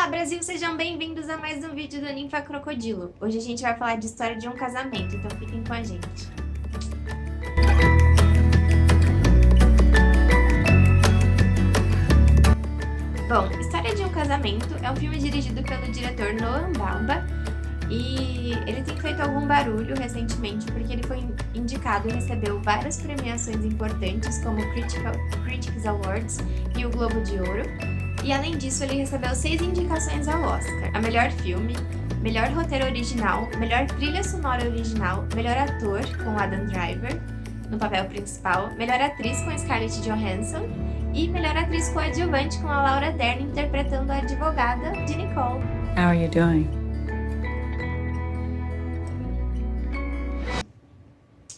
Olá, Brasil! Sejam bem-vindos a mais um vídeo do Ninfa Crocodilo. Hoje a gente vai falar de história de um casamento, então fiquem com a gente. Bom, História de um Casamento é um filme dirigido pelo diretor Noah Baumbach e ele tem feito algum barulho recentemente porque ele foi indicado e recebeu várias premiações importantes como o Critics Awards e o Globo de Ouro. E além disso, ele recebeu 6 indicações ao Oscar: a melhor filme, melhor roteiro original, melhor trilha sonora original, melhor ator com Adam Driver no papel principal, melhor atriz com Scarlett Johansson e melhor atriz coadjuvante com a Laura Dern interpretando a advogada de Nicole. How are you doing?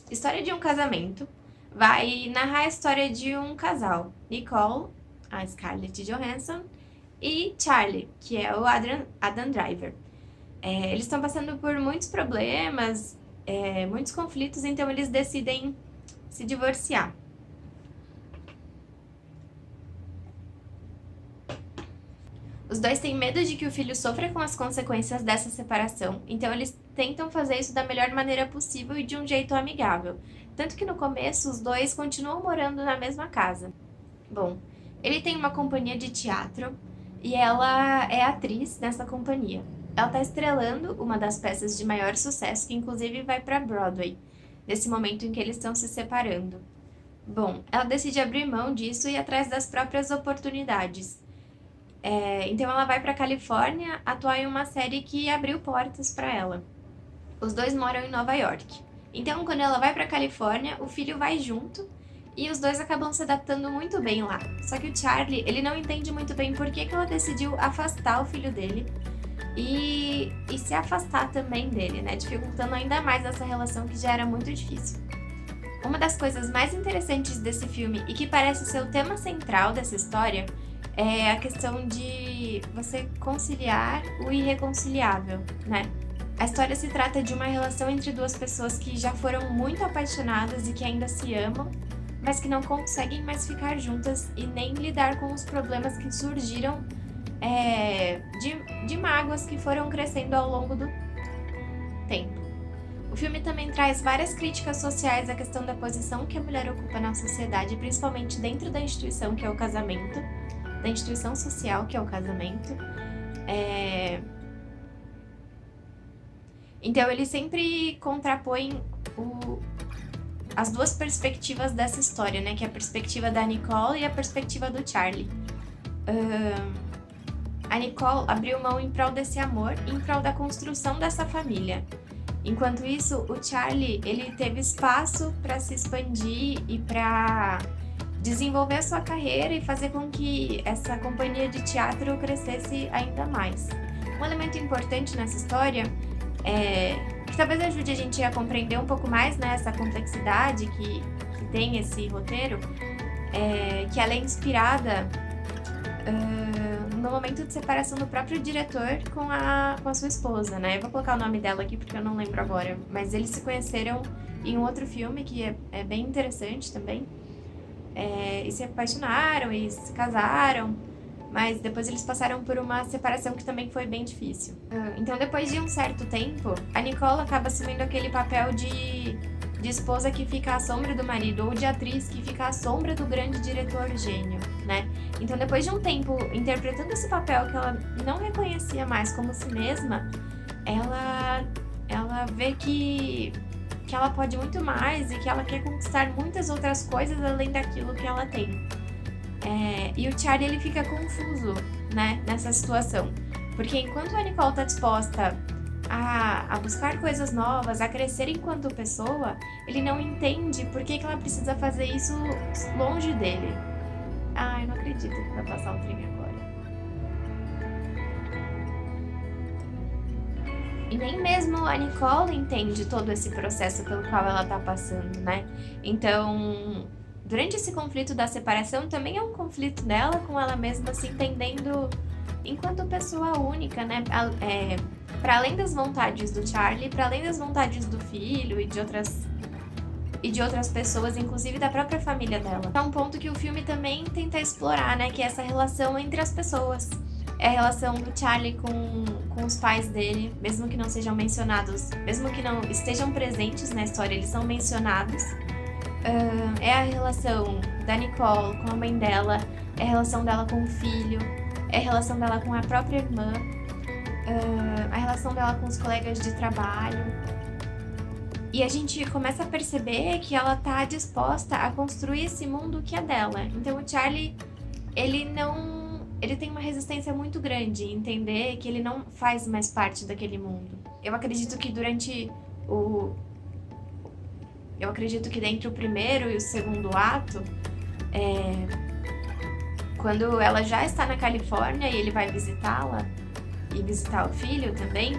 História de um Casamento vai narrar a história de um casal, Nicole, a Scarlett Johansson, e Charlie, que é o Adam Driver. Eles estão passando por muitos problemas, muitos conflitos, então eles decidem se divorciar. Os dois têm medo de que o filho sofra com as consequências dessa separação, então eles tentam fazer isso da melhor maneira possível e de um jeito amigável. Tanto que no começo os dois continuam morando na mesma casa. Bom, ele tem uma companhia de teatro e ela é atriz nessa companhia. Ela está estrelando uma das peças de maior sucesso, que inclusive vai para Broadway, nesse momento em que eles estão se separando. Bom, ela decide abrir mão disso e ir atrás das próprias oportunidades. Então ela vai para Califórnia atuar em uma série que abriu portas para ela. Os dois moram em Nova York. Então quando ela vai para Califórnia, o filho vai junto e os dois acabam se adaptando muito bem lá. Só que o Charlie, ele não entende muito bem por que ela decidiu afastar o filho dele e se afastar também dele, né? Dificultando ainda mais essa relação que já era muito difícil. Uma das coisas mais interessantes desse filme e que parece ser o tema central dessa história é a questão de você conciliar o irreconciliável, né? A história se trata de uma relação entre duas pessoas que já foram muito apaixonadas e que ainda se amam, mas que não conseguem mais ficar juntas e nem lidar com os problemas que surgiram de mágoas que foram crescendo ao longo do tempo. O filme também traz várias críticas sociais à questão da posição que a mulher ocupa na sociedade, principalmente dentro da instituição que é o casamento, da instituição social que é o casamento. Então ele sempre contrapõe as duas perspectivas dessa história, né? Que é a perspectiva da Nicole e a perspectiva do Charlie. A Nicole abriu mão em prol desse amor e em prol da construção dessa família. Enquanto isso, o Charlie, ele teve espaço para se expandir e para desenvolver a sua carreira e fazer com que essa companhia de teatro crescesse ainda mais. Um elemento importante nessa história que talvez ajude a gente a compreender um pouco mais, né, essa complexidade que tem esse roteiro, que ela é inspirada no momento de separação do próprio diretor com a sua esposa, né? Eu vou colocar o nome dela aqui porque eu não lembro agora, mas eles se conheceram em um outro filme que é bem interessante também, e se apaixonaram e se casaram, mas depois eles passaram por uma separação que também foi bem difícil. Então, depois de um certo tempo, a Nicole acaba assumindo aquele papel de esposa que fica à sombra do marido, ou de atriz que fica à sombra do grande diretor gênio, né? Então, depois de um tempo interpretando esse papel que ela não reconhecia mais como si mesma, ela vê que ela pode muito mais e que ela quer conquistar muitas outras coisas além daquilo que ela tem. E o Charlie, ele fica confuso, né, nessa situação, porque enquanto a Nicole está disposta a buscar coisas novas, a crescer enquanto pessoa, ele não entende por que ela precisa fazer isso longe dele. Eu não acredito que vai passar o trem agora. E nem mesmo a Nicole entende todo esse processo pelo qual ela tá passando, né? Então, durante esse conflito da separação, também é um conflito dela com ela mesma se entendendo enquanto pessoa única, né? Para além das vontades do Charlie, para além das vontades do filho e de outras pessoas, inclusive da própria família dela. É um ponto que o filme também tenta explorar, né? Que é essa relação entre as pessoas. é a relação do Charlie com os pais dele, mesmo que não sejam mencionados, mesmo que não estejam presentes na história, eles são mencionados. É a relação da Nicole com a mãe dela, é a relação dela com o filho, é a relação dela com a própria irmã, a relação dela com os colegas de trabalho. E a gente começa a perceber que ela tá disposta a construir esse mundo que é dela. Então o Charlie, ele tem uma resistência muito grande em entender que ele não faz mais parte daquele mundo. Eu acredito que entre o primeiro e o segundo ato, quando ela já está na Califórnia e ele vai visitá-la e visitar o filho também,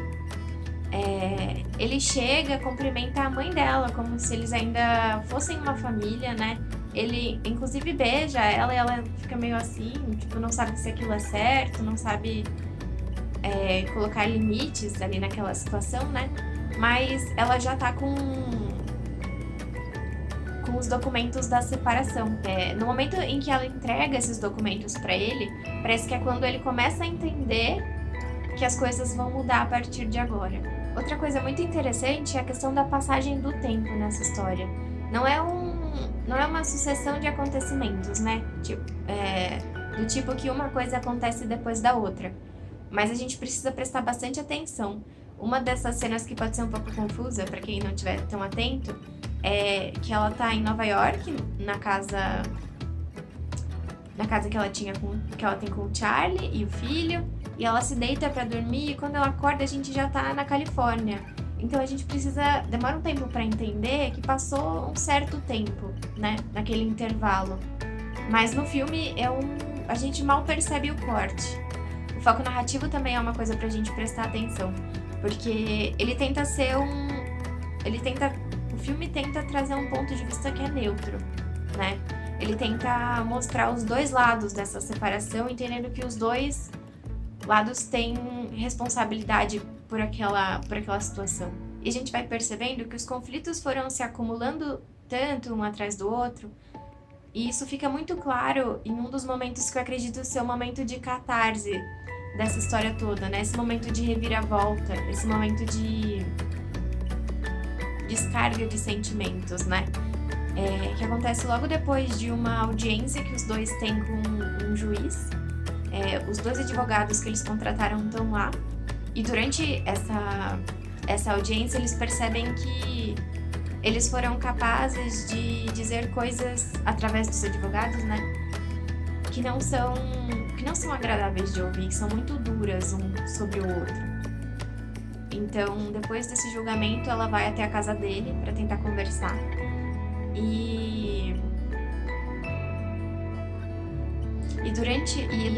ele chega, cumprimenta a mãe dela como se eles ainda fossem uma família, né? Ele, inclusive, beija ela e ela fica meio assim, tipo, não sabe se aquilo é certo, não sabe colocar limites ali naquela situação, né? Mas ela já tá com os documentos da separação. No momento em que ela entrega esses documentos pra ele, parece que é quando ele começa a entender que as coisas vão mudar a partir de agora. Outra coisa muito interessante é a questão da passagem do tempo nessa história. Não é uma sucessão de acontecimentos, né? Do tipo que uma coisa acontece depois da outra. Mas a gente precisa prestar bastante atenção. Uma dessas cenas que pode ser um pouco confusa para quem não estiver tão atento é que ela tá em Nova York, na casa que ela tem com o Charlie e o filho, e ela se deita para dormir e quando ela acorda a gente já tá na Califórnia. Então a gente demora um tempo para entender que passou um certo tempo, né, naquele intervalo. Mas no filme a gente mal percebe o corte. O foco narrativo também é uma coisa pra gente prestar atenção, porque o filme tenta trazer um ponto de vista que é neutro, né? Ele tenta mostrar os dois lados dessa separação, entendendo que os dois lados têm responsabilidade por aquela situação. E a gente vai percebendo que os conflitos foram se acumulando tanto um atrás do outro, e isso fica muito claro em um dos momentos que eu acredito ser o momento de catarse dessa história toda, né? Esse momento de reviravolta, esse momento de descarga de sentimentos, né? Que acontece logo depois de uma audiência que os dois têm com um juiz. Os dois advogados que eles contrataram estão lá. E durante essa audiência eles percebem que eles foram capazes de dizer coisas através dos advogados, né? Que não são agradáveis de ouvir, que são muito duras um sobre o outro. Então, depois desse julgamento, ela vai até a casa dele para tentar conversar. E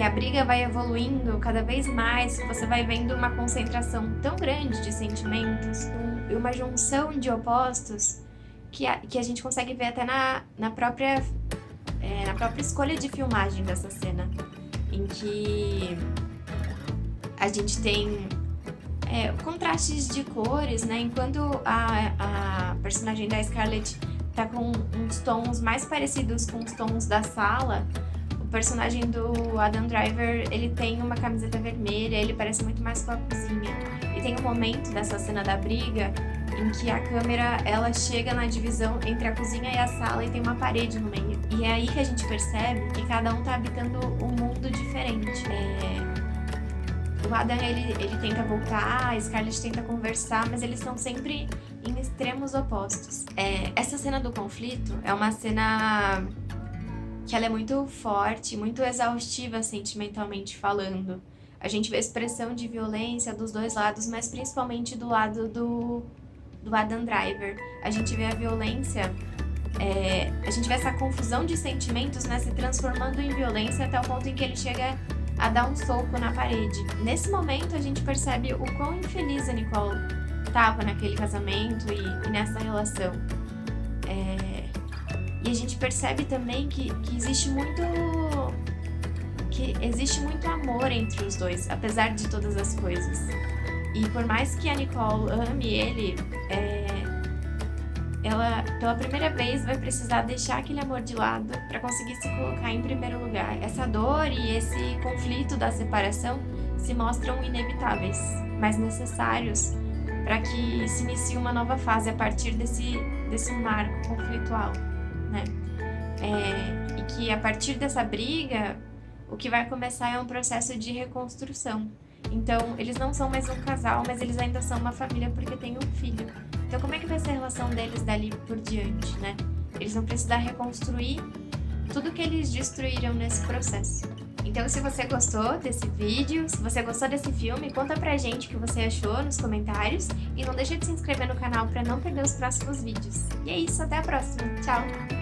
a briga vai evoluindo cada vez mais, você vai vendo uma concentração tão grande de sentimentos, uma junção de opostos que a gente consegue ver até na própria escolha de filmagem dessa cena, em que a gente tem contrastes de cores, né? Enquanto a personagem da Scarlett tá com uns tons mais parecidos com os tons da sala, o personagem do Adam Driver, ele tem uma camiseta vermelha, ele parece muito mais com a cozinha. E tem um momento dessa cena da briga em que a câmera, ela chega na divisão entre a cozinha e a sala e tem uma parede no meio. E é aí que a gente percebe que cada um tá habitando um mundo diferente. O Adam, ele tenta voltar, a Scarlett tenta conversar, mas eles estão sempre em extremos opostos. Essa cena do conflito é uma cena que ela é muito forte, muito exaustiva sentimentalmente falando. A gente vê a expressão de violência dos dois lados, mas principalmente do lado do Adam Driver. A gente vê a violência, a gente vê essa confusão de sentimentos, né, se transformando em violência até o ponto em que ele chega a dar um soco na parede. Nesse momento a gente percebe o quão infeliz a Nicole estava naquele casamento e nessa relação. E a gente percebe também que existe muito amor entre os dois, apesar de todas as coisas. E por mais que a Nicole ame ele, ela pela primeira vez vai precisar deixar aquele amor de lado para conseguir se colocar em primeiro lugar. Essa dor e esse conflito da separação se mostram inevitáveis, mas necessários para que se inicie uma nova fase a partir desse marco conflitual, né? E que a partir dessa briga, o que vai começar é um processo de reconstrução. Então, eles não são mais um casal, mas eles ainda são uma família porque têm um filho. Então, como é que vai ser a relação deles dali por diante, né? Eles vão precisar reconstruir tudo que eles destruíram nesse processo. Então, se você gostou desse vídeo, se você gostou desse filme, conta pra gente o que você achou nos comentários e não deixa de se inscrever no canal para não perder os próximos vídeos. E é isso, até a próxima. Tchau!